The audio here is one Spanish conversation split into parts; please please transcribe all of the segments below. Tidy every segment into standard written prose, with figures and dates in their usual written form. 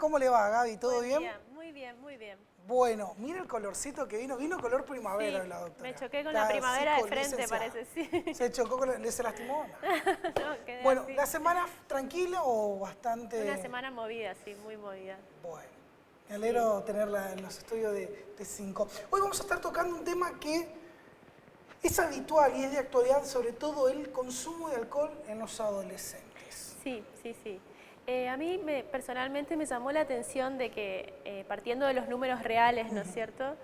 ¿Cómo le va, Gaby? ¿Todo Buen bien? día, muy bien, muy bien. Bueno, mira el colorcito que vino. Vino color primavera Sí, la doctora. me choqué con la Está primavera de psico frente, licenciada. parece, sí. Se chocó con ¿se lastimó? No. No, quedé Bueno, así. ¿la semana tranquila o Una bastante...? semana movida, sí, muy movida. Bueno, me Sí, alegro tenerla en los estudios de 5. Hoy vamos a estar tocando un tema que es habitual y es de actualidad, sobre todo el consumo de alcohol en los adolescentes. sí, sí, sí. A mí personalmente me llamó la atención de que, partiendo de los números reales, ¿no es cierto?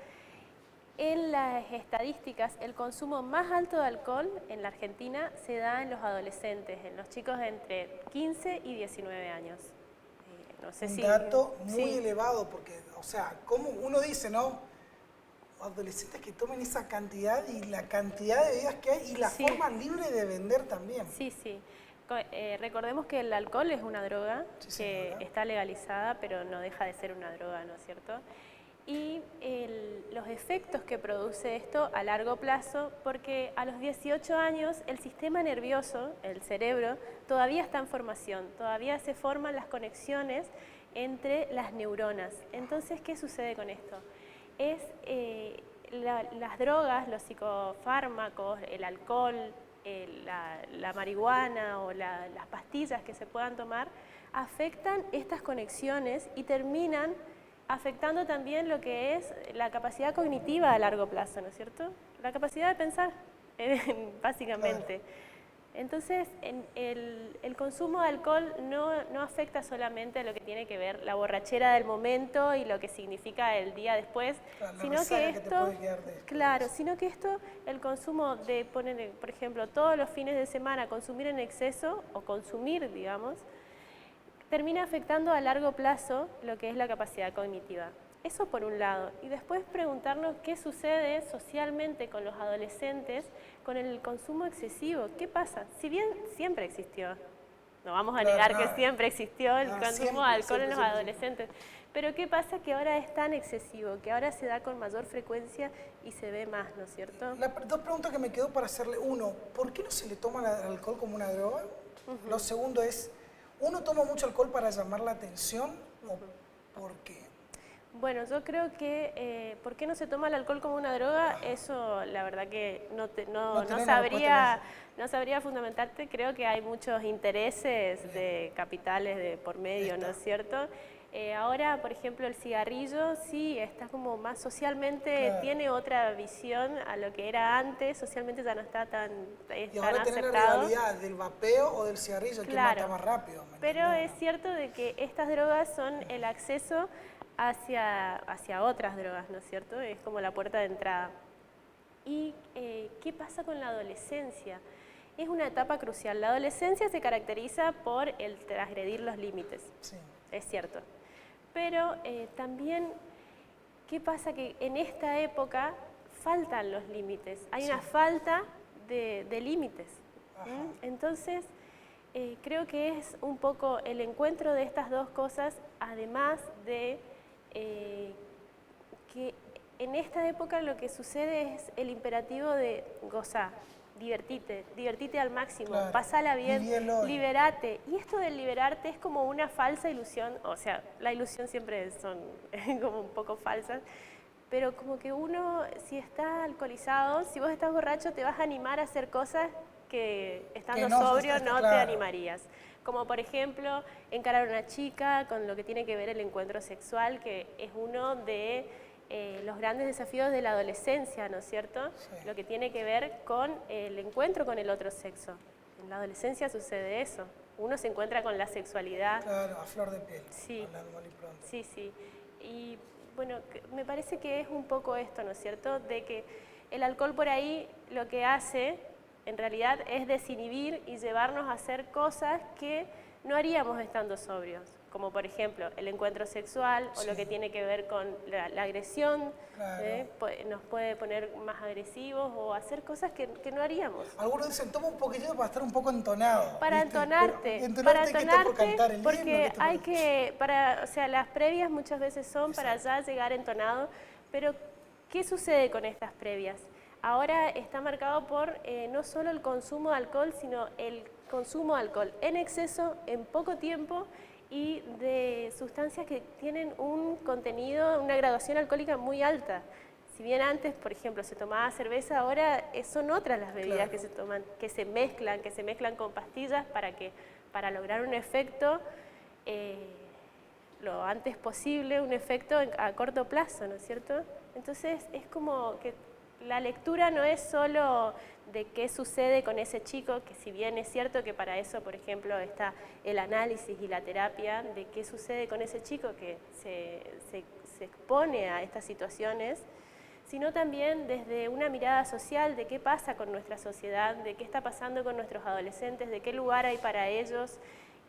En las estadísticas, el consumo más alto de alcohol en la Argentina se da en los adolescentes, en los chicos de entre 15 y 19 años. No sé Un si... dato muy Sí, elevado porque, o sea, como uno dice, ¿no? Adolescentes que tomen esa cantidad y la cantidad de bebidas que hay y la sí. forma libre de vender también. Sí, sí. Recordemos que el alcohol es una droga Sí, que señora. está legalizada, pero no deja de ser una droga, ¿no es cierto? Y los efectos que produce esto a largo plazo, porque a los 18 años el sistema nervioso, el cerebro, todavía está en formación, todavía se forman las conexiones entre las neuronas. Entonces, ¿qué sucede con esto? Es las drogas, los psicofármacos, el alcohol, la marihuana o las pastillas que se puedan tomar, afectan estas conexiones y terminan afectando también lo que es la capacidad cognitiva a largo plazo, ¿no es cierto? La capacidad de pensar, básicamente. Claro. Entonces, el consumo de alcohol no afecta solamente a lo que tiene que ver la borrachera del momento y lo que significa el día después, Claro, la sino que resaca que te esto, puede quedar después. claro, sino que esto, el consumo de poner, por ejemplo, todos los fines de semana consumir en exceso o consumir, digamos, termina afectando a largo plazo lo que es la capacidad cognitiva. Eso por un lado. Y después preguntarnos qué sucede socialmente con los adolescentes con el consumo excesivo. ¿Qué pasa? Si bien siempre existió, no vamos a Claro, negar que nada. siempre existió el Nada, consumo de siempre, alcohol en siempre, los siempre, siempre. adolescentes, pero ¿qué pasa? Que ahora es tan excesivo, que ahora se da con mayor frecuencia y se ve más, ¿no es cierto? Dos preguntas que me quedó para hacerle. Uno, ¿por qué no se le toma el alcohol como una droga? Lo segundo es, ¿uno toma mucho alcohol para llamar la atención o por qué? Bueno, yo creo que ¿por qué no se toma el alcohol como una droga? Eso la verdad que No tenés la respuesta en eso. no sabría fundamentarte. Creo que hay muchos intereses Bien. de capitales de por medio, ¿no Está. es cierto? Ahora, por ejemplo, el cigarrillo sí está como más socialmente, Claro. tiene otra visión a lo que era antes, socialmente ya no está Y tan ahora tenés la aceptado. rivalidad del vapeo o del cigarrillo, ¿quién mata Claro, más rápido? ¿Me pero entendés o es no? cierto de que estas drogas son el acceso hacia otras drogas, ¿no es cierto? Es como la puerta de entrada. ¿Y qué pasa con la adolescencia? Es una etapa crucial. La adolescencia se caracteriza por el transgredir los límites, Sí. es cierto. Pero también, ¿qué pasa? Que en esta época faltan los límites. Hay Sí. una falta de límites. Ajá. Entonces, creo que es un poco el encuentro de estas dos cosas, además de que en esta época lo que sucede es el imperativo de gozar, divertite al máximo, Claro. pasala bien, Viví el hoy. liberate. Y esto del liberarte es como una falsa ilusión, o sea, la ilusión siempre son como un poco falsas, pero como que uno, si está alcoholizado, si vos estás borracho, te vas a animar a hacer cosas que estando Que no, sobrio está no te claro. animarías. Como por ejemplo, encarar a una chica con lo que tiene que ver el encuentro sexual, que es uno de los grandes desafíos de la adolescencia, ¿no es cierto? Sí. Lo que tiene que ver con el encuentro con el otro sexo. En la adolescencia sucede eso. Uno se encuentra con la sexualidad. Claro, a flor de piel, Sí, hablando mal y pronto. sí, sí. Y bueno, me parece que es un poco esto, ¿no es cierto? De que el alcohol por ahí lo que hace, en realidad, es desinhibir y llevarnos a hacer cosas que no haríamos estando sobrios. Como por ejemplo el encuentro sexual o Sí. lo que tiene que ver con la agresión, Claro. nos puede poner más agresivos o hacer cosas que no haríamos. Algunos dicen, toma un poquitito para estar un poco entonado, Para ¿viste? Pero, para ¿entonarte qué está por entonarte, cantar el himno? ¿Qué porque está hay por...? que, o sea, las previas muchas veces son para Exacto. ya llegar entonado, pero ¿qué sucede con estas previas? Ahora está marcado por no solo el consumo de alcohol, sino el consumo de alcohol en exceso, en poco tiempo y de sustancias que tienen un contenido, una graduación alcohólica muy alta. Si bien antes, por ejemplo, se tomaba cerveza, ahora son otras las bebidas que se toman, que se mezclan con pastillas para lograr un efecto lo antes posible, un efecto a corto plazo, ¿no es cierto? Entonces es como que la lectura no es solo de qué sucede con ese chico, que si bien es cierto que para eso, por ejemplo, está el análisis y la terapia, de qué sucede con ese chico que se expone a estas situaciones, sino también desde una mirada social de qué pasa con nuestra sociedad, de qué está pasando con nuestros adolescentes, de qué lugar hay para ellos,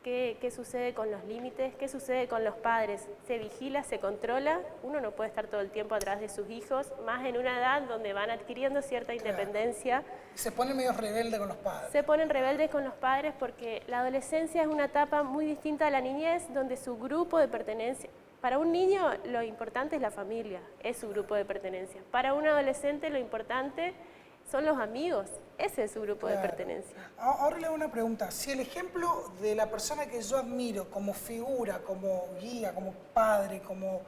qué sucede con los límites, qué sucede con los padres. Se vigila, se controla, uno no puede estar todo el tiempo atrás de sus hijos, más en una edad donde van adquiriendo cierta independencia. Se ponen medio rebeldes con los padres. Se ponen rebeldes con los padres porque la adolescencia es una etapa muy distinta a la niñez, donde su grupo de pertenencia... Para un niño lo importante es la familia, es su grupo de pertenencia. Para un adolescente lo importante son los amigos, ese es su grupo de pertenencia. Ahora le hago una pregunta. Si el ejemplo de la persona que yo admiro como figura, como guía, como padre, como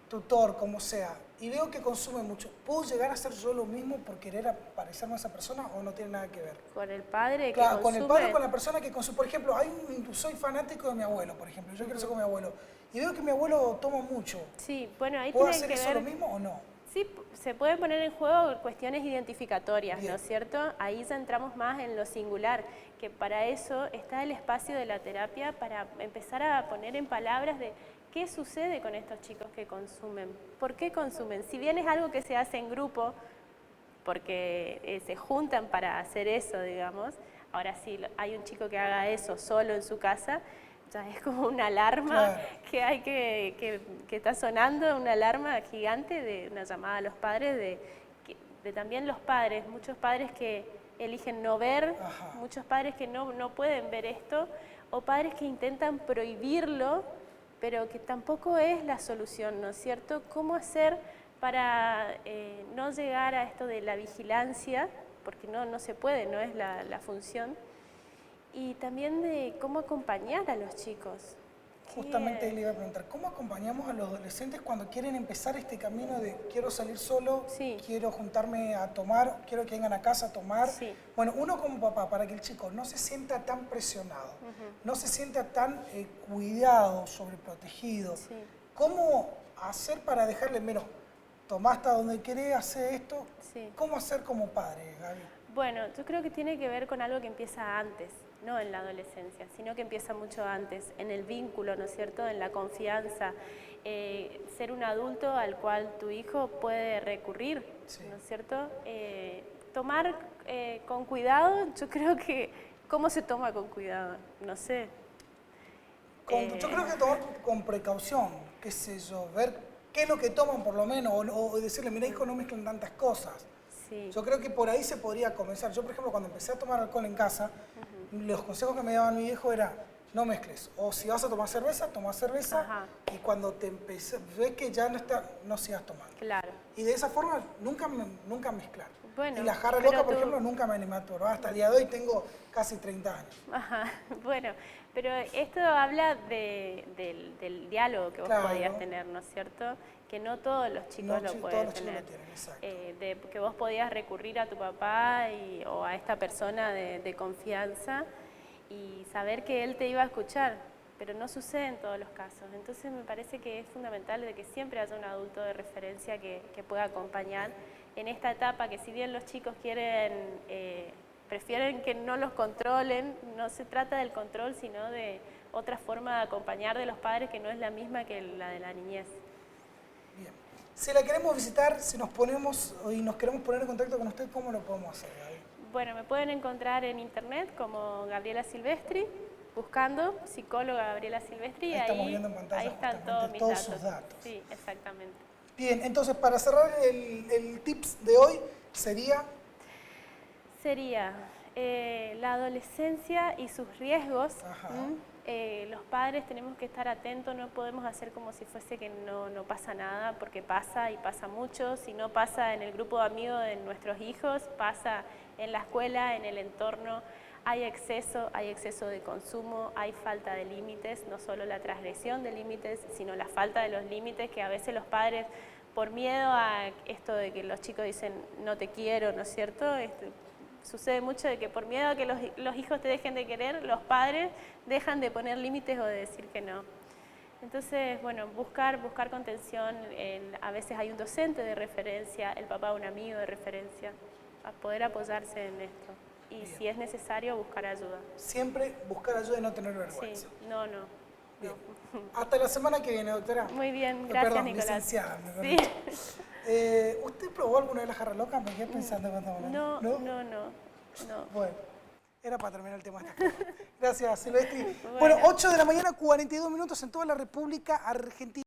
tutor, como sea, y veo que consume mucho, ¿puedo llegar a hacer yo lo mismo por querer parecerme a esa persona o no tiene nada que ver? Con el padre que consume... Con el padre o con la persona que consume. Por ejemplo, soy fanático de mi abuelo, por ejemplo. Yo quiero ser como mi abuelo. Y veo que mi abuelo toma mucho. Sí, bueno, ahí ¿Puedo tiene hacer que eso ver... lo mismo o no? Sí, se pueden poner en juego cuestiones identificatorias, Bien. ¿no es cierto? Ahí ya entramos más en lo singular, que para eso está el espacio de la terapia, para empezar a poner en palabras de qué sucede con estos chicos que consumen, por qué consumen. Si bien es algo que se hace en grupo, porque se juntan para hacer eso, digamos, ahora sí hay un chico que haga eso solo en su casa, ya es como una alarma que hay que está sonando, una alarma gigante de una llamada a los padres, de también los padres, muchos padres que eligen no ver, muchos padres que no pueden ver esto, o padres que intentan prohibirlo, pero que tampoco es la solución, ¿no es cierto? ¿Cómo hacer para no llegar a esto de la vigilancia? Porque no se puede, no es la función. Y también de cómo acompañar a los chicos. Justamente le iba a preguntar, ¿cómo acompañamos a los adolescentes cuando quieren empezar este camino de quiero salir solo, quiero juntarme a tomar, quiero que vengan a casa a tomar? Sí. Bueno, uno como papá, para que el chico no se sienta tan presionado, no se sienta tan cuidado, sobreprotegido, ¿cómo hacer para dejarle, mira, tomá hasta donde querés, hacer esto? ¿Cómo hacer como padre, Gaby? Bueno, yo creo que tiene que ver con algo que empieza antes, no en la adolescencia, sino que empieza mucho antes, en el vínculo, ¿no es cierto?, en la confianza, ser un adulto al cual tu hijo puede recurrir, ¿no es cierto? Tomar con cuidado, yo creo que, ¿cómo se toma con cuidado? No sé. Yo creo que tomar con precaución, qué sé yo, ver qué es lo que toman por lo menos, o decirle, mira hijo, no mezclen tantas cosas. Yo creo que por ahí se podría comenzar. Yo, por ejemplo, cuando empecé a tomar alcohol en casa, los consejos que me daban mi viejo era no mezcles. O si vas a tomar cerveza, toma cerveza. Y cuando te ves que ya no sigas tomando. Claro. Y de esa forma nunca mezclar. Bueno, y la jarra loca, por ejemplo, nunca me animé a tomar. Hasta el día de hoy tengo casi 30 años. Bueno, pero esto habla del diálogo que vos podías tener, ¿no es cierto? Que no todos los chicos lo pueden tener. De que vos podías recurrir a tu papá o a esta persona de confianza y saber que él te iba a escuchar, pero no sucede en todos los casos. Entonces me parece que es fundamental de que siempre haya un adulto de referencia que pueda acompañar en esta etapa, que si bien los chicos prefieren que no los controlen, no se trata del control, sino de otra forma de acompañar de los padres que no es la misma que la de la niñez. Bien. Si la queremos visitar, si nos ponemos y nos queremos poner en contacto con usted, ¿cómo lo podemos hacer, Gaby? Bueno, me pueden encontrar en internet como Gabriela Silvestri, buscando psicóloga Gabriela Silvestri, ahí estamos viendo en pantalla, ahí están todos mis datos. Sus datos. Sí, exactamente. Bien, entonces para cerrar el tips de hoy sería... La adolescencia y sus riesgos. Los padres tenemos que estar atentos, no podemos hacer como si fuese que no pasa nada, porque pasa y pasa mucho. Si no pasa en el grupo de amigos de nuestros hijos, pasa en la escuela, en el entorno. hay exceso de consumo, hay falta de límites, no solo la transgresión de límites, sino la falta de los límites que a veces los padres, por miedo a esto de que los chicos dicen no te quiero, ¿no es cierto? Sucede mucho de que por miedo a que los hijos te dejen de querer, los padres dejan de poner límites o de decir que no. Entonces, bueno, buscar contención, a veces hay un docente de referencia, el papá un amigo de referencia, a poder apoyarse en esto. Y bien, si es necesario, buscar ayuda. Siempre buscar ayuda y no tener vergüenza. Sí, no. Bien. Hasta la semana que viene, doctora. Muy bien, gracias, perdón, Nicolás. Licenciada, sí. ¿Usted probó alguna de las jarras locas? Me quedé pensando cuando no. Bueno, era para terminar el tema de esta Gracias, Silvestri. Bueno, 8 de la mañana, 42 minutos en toda la República Argentina.